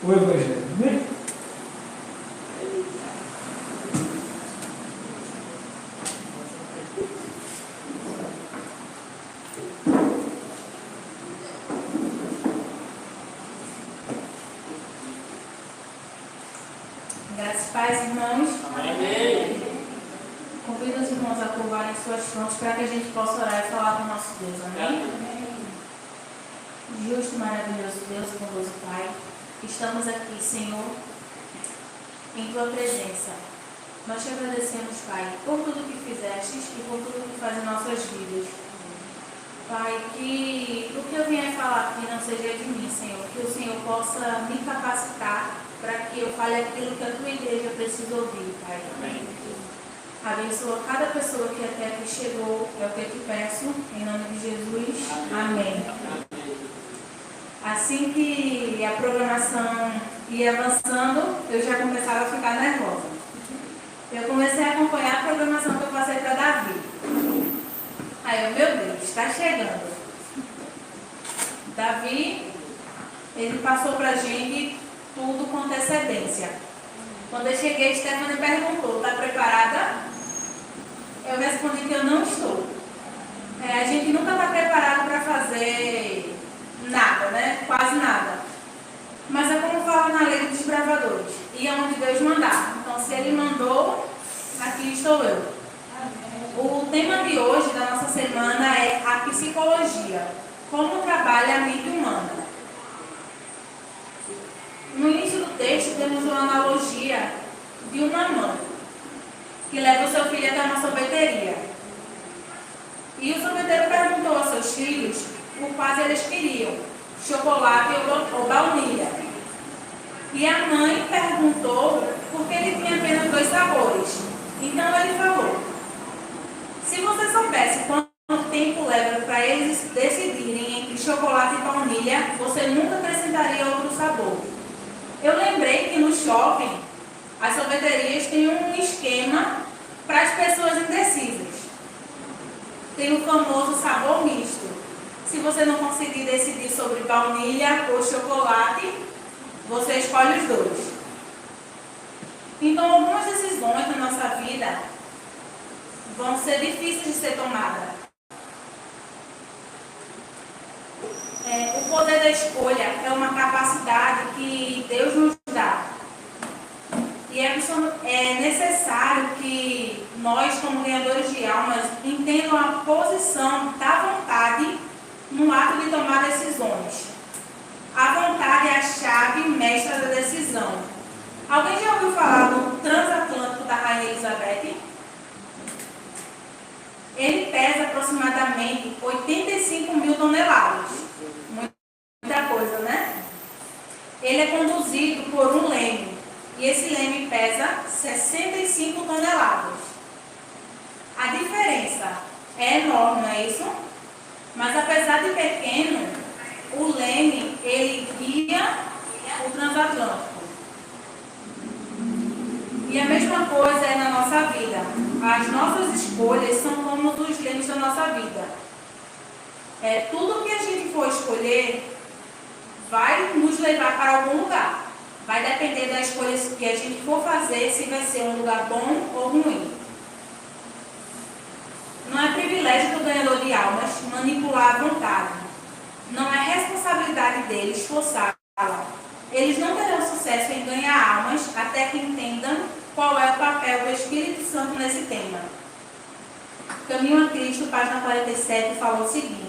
o Evangelho, né? Graças a Deus, irmãos. Amém. Convido os irmãos a curvarem suas frontes para que a gente possa orar e falar com o nosso Deus. Amém? Justo, maravilhoso Deus, bondoso Pai, estamos aqui, Senhor, em Tua presença. Nós te agradecemos, Pai, por tudo que fizestes e por tudo que faz em nossas vidas. Pai, que o que eu vier falar aqui não seja de mim, Senhor, que o Senhor possa me capacitar para que eu fale aquilo que a Tua igreja precisa ouvir, Pai. Amém. Abençoa cada pessoa que até aqui chegou, é o que eu te peço, em nome de Jesus. Amém. Assim que a programação ia avançando, eu já começava a ficar nervosa. Eu comecei a acompanhar a programação que eu passei para Davi. Aí eu, meu Deus, está chegando. Davi, ele passou para a gente tudo com antecedência. Quando eu cheguei, Stephanie perguntou, está preparada? Eu respondi que eu não estou. A gente nunca está preparado para fazer nada, né? Quase nada. Mas é como fala na lei dos desbravadores. E é onde Deus mandar. Então, se Ele mandou, aqui estou eu. O tema de hoje, da nossa semana, é a psicologia. Como trabalha a mente humana. No início do texto, temos uma analogia de uma mãe que leva o seu filho até uma sorveteria. E o sorveteiro perguntou aos seus filhos o quais eles queriam, chocolate ou baunilha. E a mãe perguntou porque ele tinha apenas 2 sabores. Então ele falou, se você soubesse quanto tempo leva para eles decidirem entre chocolate e baunilha, você nunca acrescentaria outro sabor. Eu lembrei que no shopping, as sorveterias têm um esquema para as pessoas indecisas. Tem o famoso sabor misto. Se você não conseguir decidir sobre baunilha ou chocolate, você escolhe os 2. Então, algumas decisões na nossa vida vão ser difíceis de ser tomadas. O poder da escolha é uma capacidade que Deus nos dá. E é necessário que nós, como ganhadores de almas, entendam a posição da vontade no ato de tomar decisões. A vontade é a chave mestra da decisão. Alguém já ouviu falar do transatlântico da Rainha Elizabeth? Ele pesa aproximadamente 85 mil toneladas. Muita coisa, né? Ele é conduzido por um leme. E esse leme pesa 65 toneladas. A diferença é enorme, não é isso? Mas apesar de pequeno, o leme, ele guia o transatlântico. E a mesma coisa é na nossa vida. As nossas escolhas são como os lemes da nossa vida. Tudo que a gente for escolher vai nos levar para algum lugar. Vai depender das escolhas que a gente for fazer, se vai ser um lugar bom ou ruim. Não é privilégio do ganhador de almas manipular a vontade. Não é responsabilidade deles forçá-la. Eles não terão sucesso em ganhar almas até que entendam qual é o papel do Espírito Santo nesse tema. Caminho a Cristo, página 47, fala o seguinte: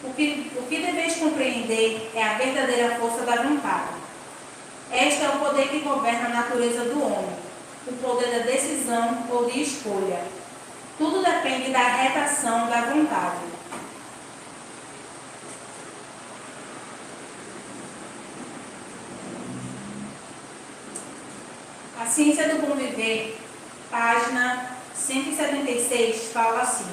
o que deveis compreender é a verdadeira força da vontade. Este é o poder que governa a natureza do homem, o poder da decisão ou de escolha. Tudo depende da retação da vontade. A Ciência do Bom Viver, página 176, fala assim: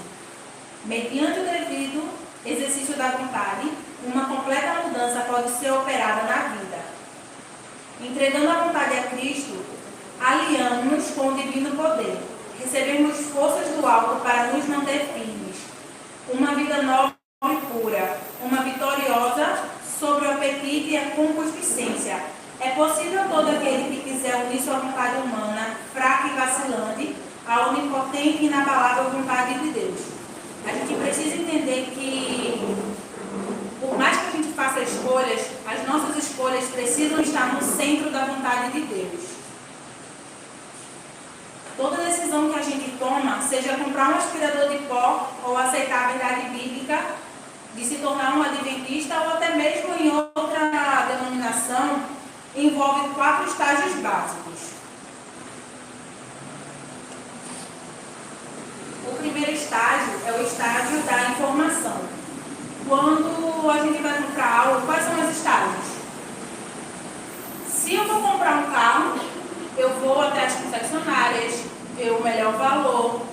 mediante o devido exercício da vontade, uma completa mudança pode ser operada na vida. Entregando a vontade a Cristo, aliamos-nos com o divino poder. Recebemos forças do alto para nos manter firmes. Uma vida nova e pura, uma vitoriosa sobre o apetite e a concupiscência. É possível todo aquele que quiser unir sua vontade humana, fraca e vacilante, à onipotente e inabalável vontade de Deus. A gente precisa entender que, por mais que a gente faça escolhas, as nossas escolhas precisam estar no centro da vontade de Deus. Toda decisão que a gente toma, seja comprar um aspirador de pó ou aceitar a verdade bíblica de se tornar um adventista ou até mesmo em outra denominação, envolve 4 estágios básicos. O primeiro estágio é o estágio da informação. Quando a gente vai comprar algo, quais são os estágios? Se eu vou comprar um carro, eu vou até as concessionárias, ver o melhor valor,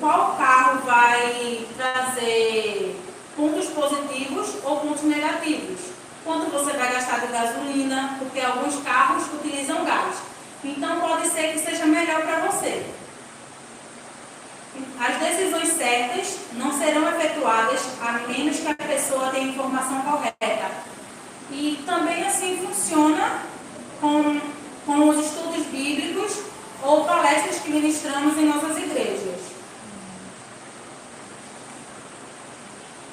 qual carro vai trazer pontos positivos ou pontos negativos. Quanto você vai gastar de gasolina, porque alguns carros utilizam gás. Então pode ser que seja melhor para você. As decisões certas não serão efetuadas a menos que a pessoa tenha a informação correta. E também assim funciona com os estudos bíblicos ou palestras que ministramos em nossas igrejas.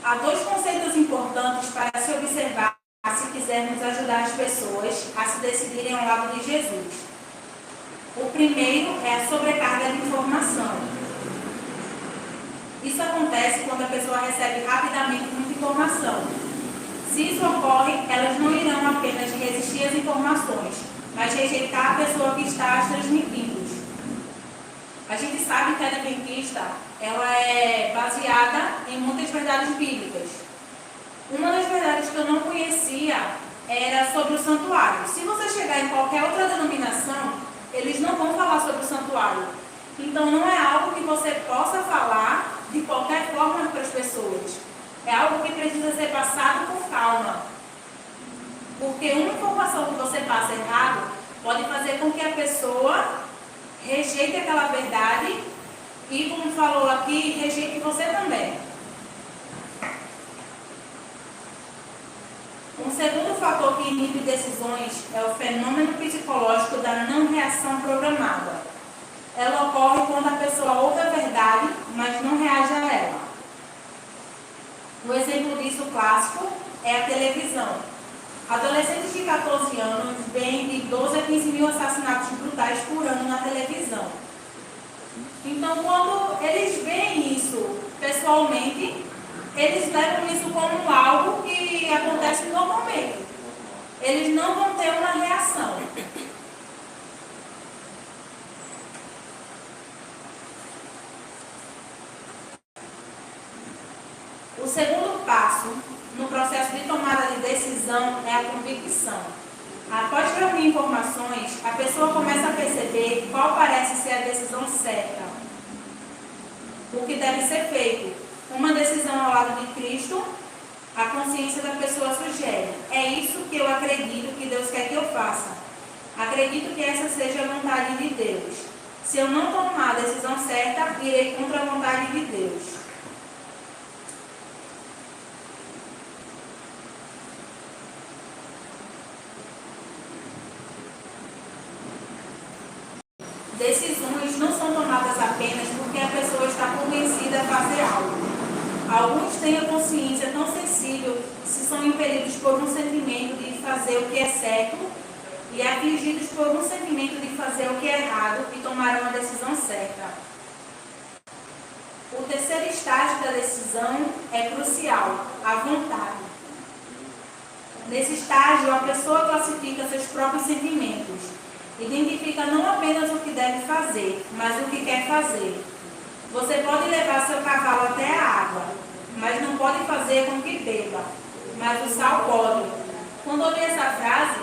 Há 2 conceitos importantes para se observar se quisermos ajudar as pessoas a se decidirem ao lado de Jesus. O primeiro é a sobrecarga de informação. Isso acontece quando a pessoa recebe rapidamente muita informação. Se isso ocorre, elas não irão apenas resistir às informações, mas rejeitar a pessoa que está as transmitindo. A gente sabe que a adventista, ela é baseada em muitas verdades bíblicas. Uma das verdades que eu não conhecia era sobre o santuário. Se você chegar em qualquer outra denominação, eles não vão falar sobre o santuário. Então não é algo que você possa falar de qualquer forma para as pessoas. É algo que precisa ser passado com calma. Porque uma informação que você passa errado pode fazer com que a pessoa rejeite aquela verdade e, como falou aqui, rejeite você também. Um segundo fator que inibe decisões é o fenômeno psicológico da não reação programada. Ela ocorre quando a pessoa ouve a verdade, mas não reage a ela. Um exemplo disso clássico é a televisão. Adolescentes de 14 anos veem de 12 a 15 mil assassinatos brutais por ano na televisão. Então, quando eles veem isso pessoalmente, eles levam isso como algo que acontece normalmente. Eles não vão ter uma reação. O segundo passo no processo de tomada de decisão é a convicção. Após reunir informações, a pessoa começa a perceber qual parece ser a decisão certa, o que deve ser feito. Uma decisão ao lado de Cristo, a consciência da pessoa sugere. É isso que eu acredito que Deus quer que eu faça. Acredito que essa seja a vontade de Deus. Se eu não tomar a decisão certa, irei contra a vontade de Deus. Decisões não são tomadas apenas porque a pessoa está convencida a fazer algo. Alguns têm a consciência tão sensível se são impelidos por um sentimento de fazer o que é certo e afligidos por um sentimento de fazer o que é errado e tomarão a decisão certa. O terceiro estágio da decisão é crucial, a vontade. Nesse estágio, a pessoa classifica seus próprios sentimentos. Identifica não apenas o que deve fazer, mas o que quer fazer. Você pode levar seu cavalo até a água, mas não pode fazer com que beba. Mas o sal pode. Quando eu li essa frase,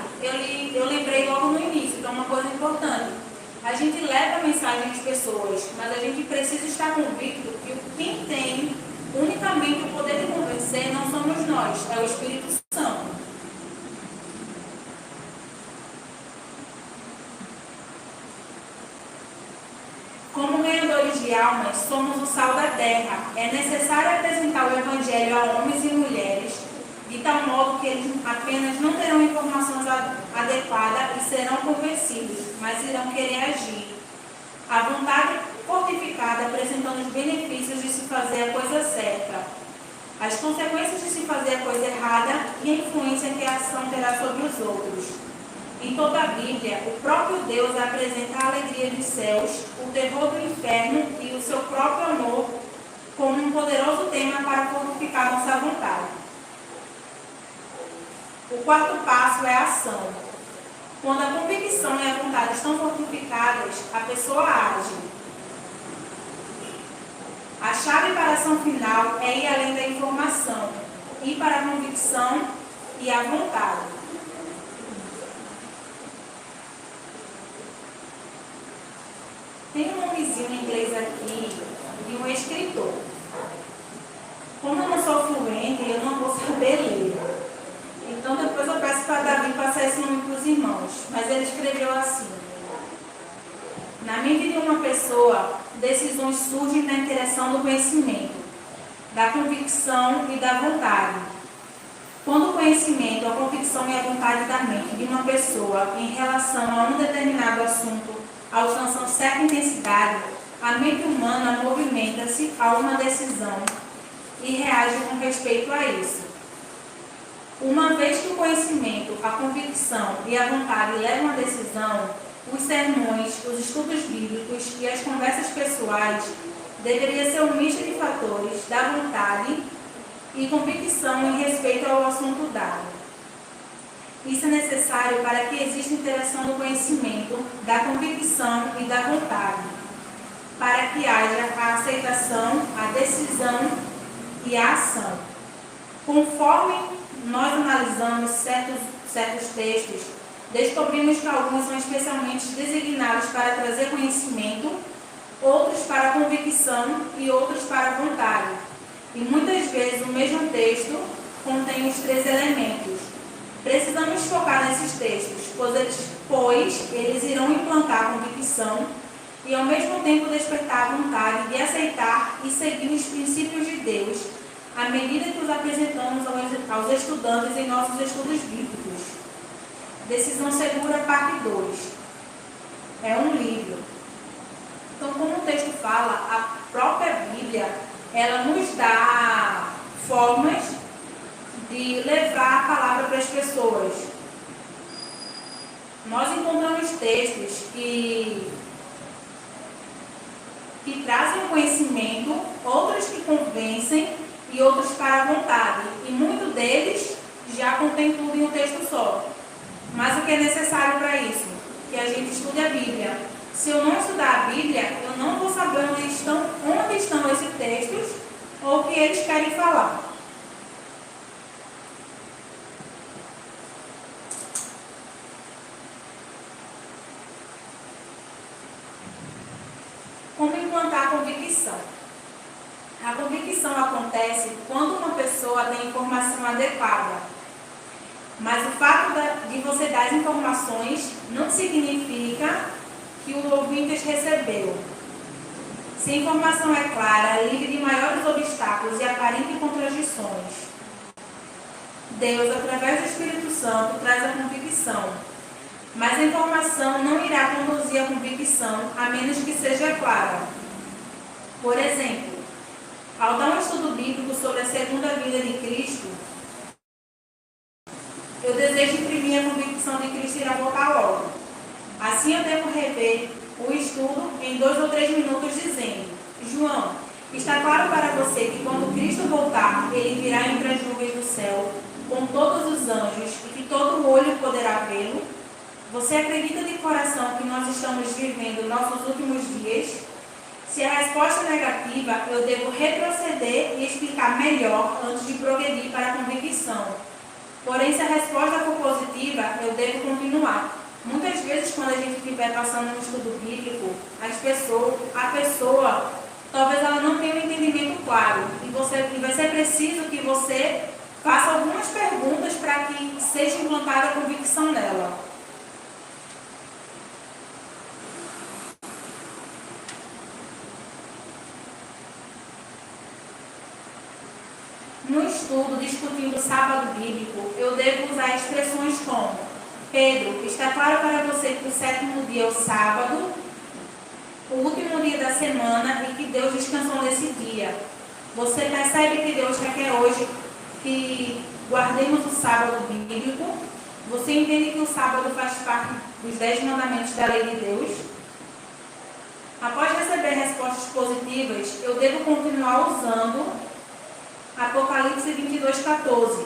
eu lembrei logo no início, que é uma coisa importante. A gente leva a mensagem às pessoas, mas a gente precisa estar convicto que quem tem unicamente o poder de convencer não somos nós, é o Espírito Santo. Como ganhadores de almas, somos o sal da terra. É necessário apresentar o Evangelho a homens e mulheres, de tal modo que eles apenas não terão informações adequadas serão convencidos, mas irão querer agir. A vontade fortificada apresentando os benefícios de se fazer a coisa certa, as consequências de se fazer a coisa errada e a influência que a ação terá sobre os outros. Em toda a Bíblia, o próprio Deus apresenta a alegria dos céus, o terror do inferno e o seu próprio amor como um poderoso tema para fortificar nossa vontade. O quarto passo é a ação. Quando a convicção e a vontade estão fortificadas, a pessoa age. A chave para a ação final é ir além da informação, ir para a convicção e a vontade. Tem um nomezinho em inglês aqui de um escritor. Como eu não sou fluente, eu não vou saber ler. Então depois eu peço para Davi passar esse nome para os irmãos. Mas ele escreveu assim: na mente de uma pessoa, decisões surgem na interação do conhecimento, da convicção e da vontade. Quando o conhecimento, a convicção e a vontade da mente de uma pessoa em relação a um determinado assunto alcançam certa intensidade, a mente humana movimenta-se a uma decisão e reage com respeito a isso. Uma vez que o conhecimento, a convicção e a vontade levam à decisão, os sermões, os estudos bíblicos e as conversas pessoais deveria ser um misto de fatores da vontade e convicção em respeito ao assunto dado. Isso é necessário para que exista interação do conhecimento, da convicção e da vontade, para que haja a aceitação, a decisão e a ação. Conforme nós analisamos certos textos, descobrimos que alguns são especialmente designados para trazer conhecimento, outros para convicção e outros para vontade. E muitas vezes o mesmo texto contém os três elementos. Precisamos focar nesses textos, pois eles irão implantar a convicção e ao mesmo tempo despertar a vontade de aceitar e seguir os princípios de Deus, à medida que os apresentamos aos estudantes em nossos estudos bíblicos. Decisão Segura, parte 2. É um livro. Então, como o texto fala, a própria Bíblia, ela nos dá formas de levar a palavra para as pessoas. Nós encontramos textos que trazem conhecimento, outros que convencem e outros para a vontade. E muitos deles já contém tudo em um texto só. Mas o que é necessário para isso? Que a gente estude a Bíblia. Se eu não estudar a Bíblia, eu não vou saber onde estão esses textos ou o que eles querem falar. Como implantar a convicção? A convicção acontece quando uma pessoa tem informação adequada. Mas o fato de você dar as informações não significa que o ouvinte as recebeu. Se a informação é clara, livre de maiores obstáculos e aparentes contradições, Deus, através do Espírito Santo, traz a convicção. Mas a informação não irá conduzir à convicção, a menos que seja clara. Por exemplo, ao dar um estudo bíblico sobre a segunda vinda de Cristo, eu desejo imprimir a convicção de Cristo irá voltar logo. Assim eu devo rever o estudo em 2 ou 3 minutos dizendo: João, está claro para você que quando Cristo voltar, ele virá entre as nuvens do céu, com todos os anjos, e que todo olho poderá vê-lo? Você acredita de coração que nós estamos vivendo nossos últimos dias? Se a resposta é negativa, eu devo retroceder e explicar melhor antes de progredir para a convicção. Porém, se a resposta for positiva, eu devo continuar. Muitas vezes, quando a gente estiver passando um estudo bíblico, a pessoa, talvez ela não tenha um entendimento claro. E vai ser preciso que você faça algumas perguntas para que seja implantada a convicção nela. No estudo discutindo o sábado bíblico, eu devo usar expressões como: Pedro, está claro para você que o sétimo dia é o sábado, o último dia da semana, e que Deus descansou nesse dia. Você percebe que Deus requer hoje que guardemos o sábado bíblico? Você entende que o sábado faz parte dos 10 mandamentos da lei de Deus? Após receber respostas positivas, eu devo continuar usando Apocalipse 22:14.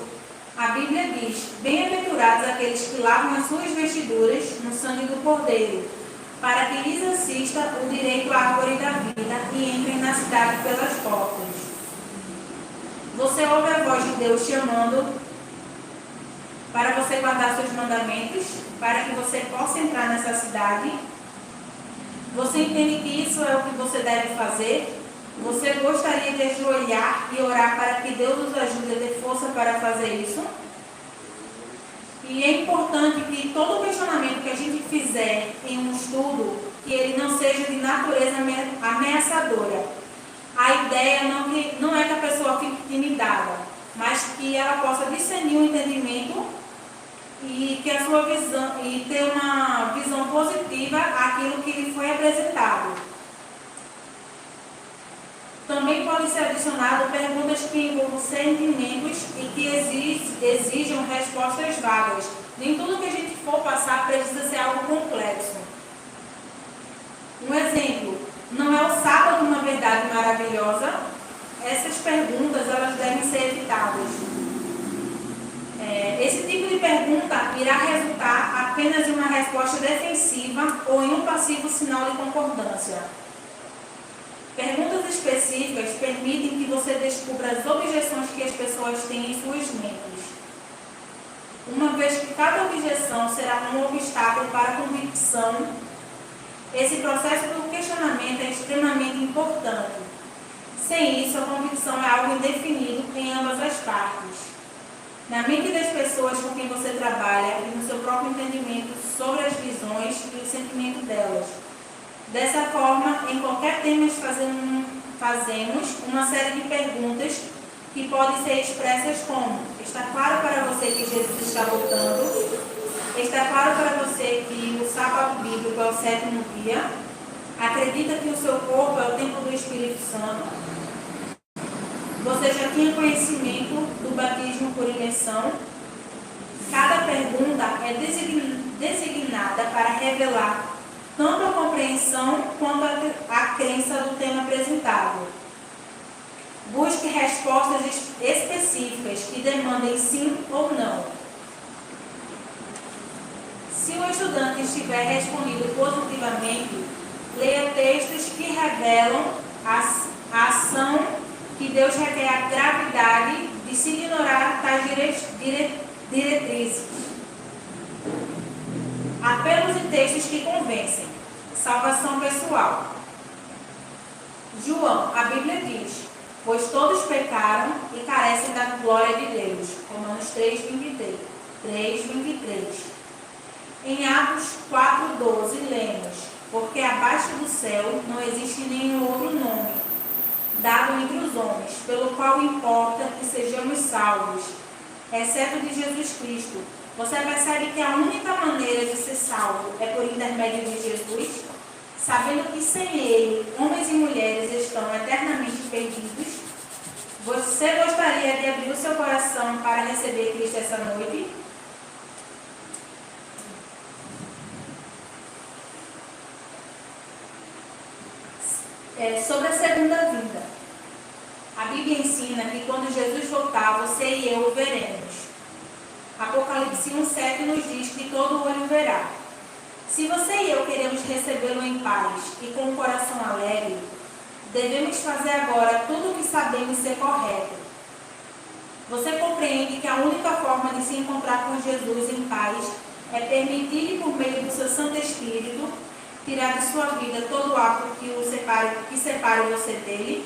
A Bíblia diz: bem-aventurados aqueles que lavam as suas vestiduras no sangue do Cordeiro, para que lhes assista o direito à árvore da vida e entrem na cidade pelas portas. Você ouve a voz de Deus chamando para você guardar seus mandamentos, para que você possa entrar nessa cidade? Você entende que isso é o que você deve fazer? Você gostaria de ajoelhar e orar para que Deus nos ajude a ter força para fazer isso? E é importante que todo questionamento que a gente fizer em um estudo, que ele não seja de natureza ameaçadora. A ideia não é que a pessoa fique intimidada, mas que ela possa discernir o entendimento e que a sua visão, e ter uma visão positiva àquilo que lhe foi apresentado. Também podem ser adicionadas perguntas que envolvam sentimentos e que exijam respostas vagas. Nem tudo que a gente for passar precisa ser algo complexo. Um exemplo: não é o sábado uma verdade maravilhosa? Essas perguntas elas devem ser evitadas. Esse tipo de pergunta irá resultar apenas em uma resposta defensiva ou em um passivo sinal de concordância. Perguntas específicas permitem que você descubra as objeções que as pessoas têm em suas mentes. Uma vez que cada objeção será um obstáculo para a convicção, esse processo do questionamento é extremamente importante. Sem isso, a convicção é algo indefinido em ambas as partes. Na mente das pessoas com quem você trabalha e no seu próprio entendimento sobre as visões e o sentimento delas. Dessa forma, em qualquer tema fazemos uma série de perguntas que podem ser expressas como: está claro para você que Jesus está voltando? Está claro para você que o sábado bíblico é o sétimo dia? Acredita que o seu corpo é o templo do Espírito Santo? Você já tinha conhecimento do batismo por imersão? Cada pergunta é designada para revelar tanto a compreensão quanto a crença do tema apresentado. Busque respostas específicas que demandem sim ou não. Se o estudante estiver respondido positivamente, leia textos que revelam a ação que Deus requer a gravidade de se ignorar tais diretrizes. Apelos e textos que convencem. Salvação pessoal. João, a Bíblia diz: pois todos pecaram e carecem da glória de Deus. Romanos 3:23. Em Atos 4:12 lemos: porque abaixo do céu não existe nenhum outro nome dado entre os homens, pelo qual importa que sejamos salvos, exceto de Jesus Cristo. Você percebe que a única maneira de ser salvo é por intermédio de Jesus? Sabendo que sem Ele, homens e mulheres estão eternamente perdidos? Você gostaria de abrir o seu coração para receber Cristo essa noite? Sobre a segunda vinda. A Bíblia ensina que quando Jesus voltar, você e eu o veremos. Apocalipse 1:7 nos diz que todo olho verá. Se você e eu queremos recebê-lo em paz e com o coração alegre, devemos fazer agora tudo o que sabemos ser correto. Você compreende que a única forma de se encontrar com Jesus em paz é permitir-lhe, por meio do seu Santo Espírito, tirar de sua vida todo ato que separe você dele?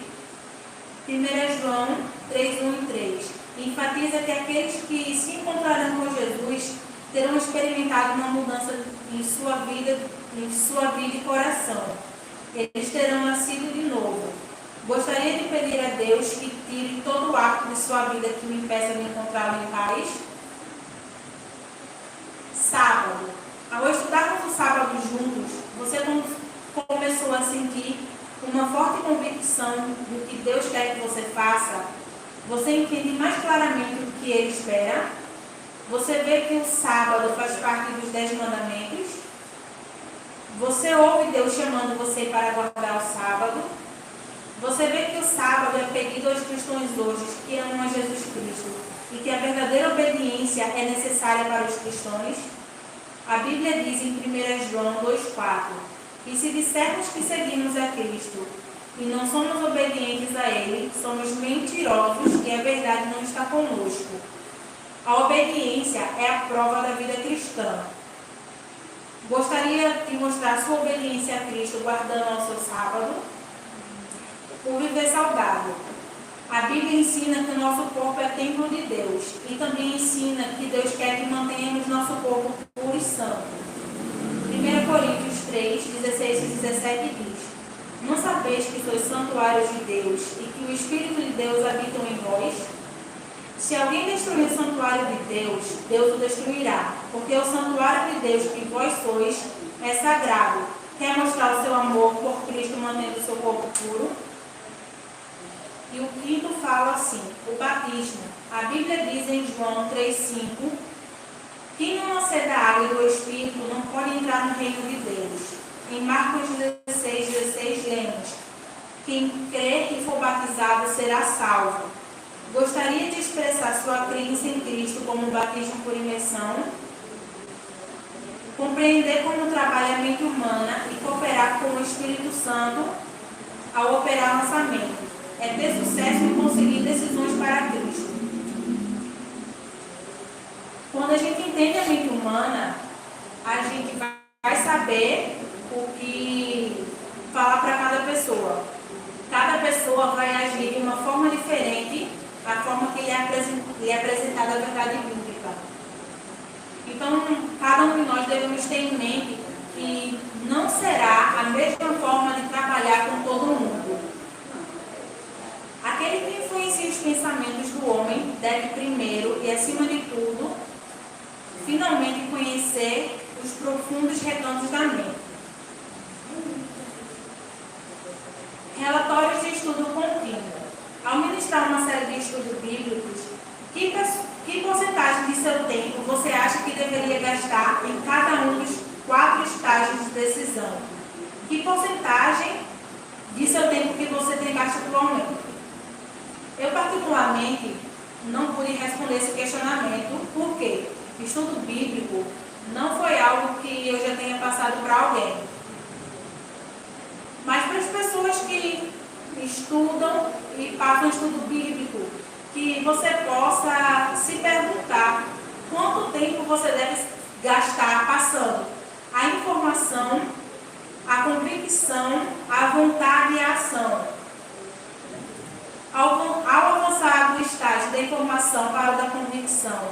1 João 3:1-3 enfatiza que aqueles que se encontrarão com Jesus terão experimentado uma mudança em sua vida e coração. Eles terão nascido de novo. Gostaria de pedir a Deus que tire todo o ato de sua vida que me impeça de encontrá-lo em paz? sábado. Ao estudarmos o sábado juntos, você começou a sentir uma forte convicção do que Deus quer que você faça? Você entende mais claramente o que Ele espera? Você vê que o sábado faz parte dos 10 mandamentos? Você ouve Deus chamando você para guardar o sábado? Você vê que o sábado é pedido aos cristãos hoje que amam a Jesus Cristo e que a verdadeira obediência é necessária para os cristãos? A Bíblia diz em 1 João 2,4: e se dissermos que seguimos a Cristo e não somos obedientes a Ele, somos mentirosos e a verdade não está conosco. A obediência é a prova da vida cristã. Gostaria de mostrar sua obediência a Cristo guardando ao seu sábado? Por viver saudável. A Bíblia ensina que o nosso corpo é templo de Deus e também ensina que Deus quer que mantenhamos nosso corpo puro e santo. 1 Coríntios 3, 16 e 17 diz: não sabeis que sois santuários de Deus e que o Espírito de Deus habita em vós? Se alguém destruir o santuário de Deus, Deus o destruirá, porque o santuário de Deus que vós sois é sagrado. Quer mostrar o seu amor por Cristo mantendo o seu corpo puro? E o quinto fala assim, o batismo. A Bíblia diz em João 3,5: quem não nascer da água e do Espírito não pode entrar no reino de Deus. Em Marcos 16 lemos: quem crer e for batizado será salvo. Gostaria de expressar sua crença em Cristo como um batismo por imersão? Compreender como trabalha a mente humana e cooperar com o Espírito Santo ao operar nossa mente. É ter sucesso em conseguir decisões para Cristo. Quando a gente entende a mente humana, a gente vai saber o que falar para cada pessoa. Cada pessoa vai agir de uma forma diferente a forma que lhe é apresentada a verdade bíblica. Então, cada um de nós devemos ter em mente que não será a mesma forma de trabalhar com todo mundo. Aquele que influencia os pensamentos do homem deve primeiro e acima de tudo, finalmente conhecer os profundos recantos da mente. Relatórios de estudo contínuo. Ao ministrar uma série de estudos bíblicos, que porcentagem de seu tempo você acha que deveria gastar em cada um dos 4 estágios de decisão? Que porcentagem de seu tempo que você tem gasto atualmente? Eu, particularmente, não pude responder esse questionamento, porque estudo bíblico não foi algo que eu já tenha passado para alguém. Mas para as pessoas que estudam e passam estudo bíblico, que você possa se perguntar quanto tempo você deve gastar passando a informação, a convicção, a vontade e a ação. Ao avançar do estágio da informação para o da convicção,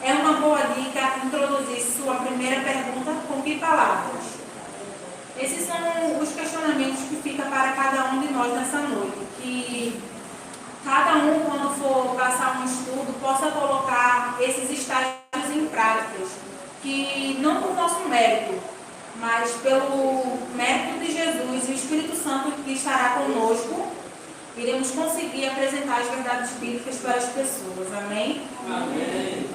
é uma boa dica introduzir sua primeira pergunta com que palavras? Esses são os questionamentos que ficam para cada um de nós nessa noite. Que cada um, quando for passar um estudo, possa colocar esses estágios em práticas. Que não por nosso mérito, mas pelo mérito de Jesus e o Espírito Santo que estará conosco, iremos conseguir apresentar as verdades bíblicas para as pessoas. Amém? Amém.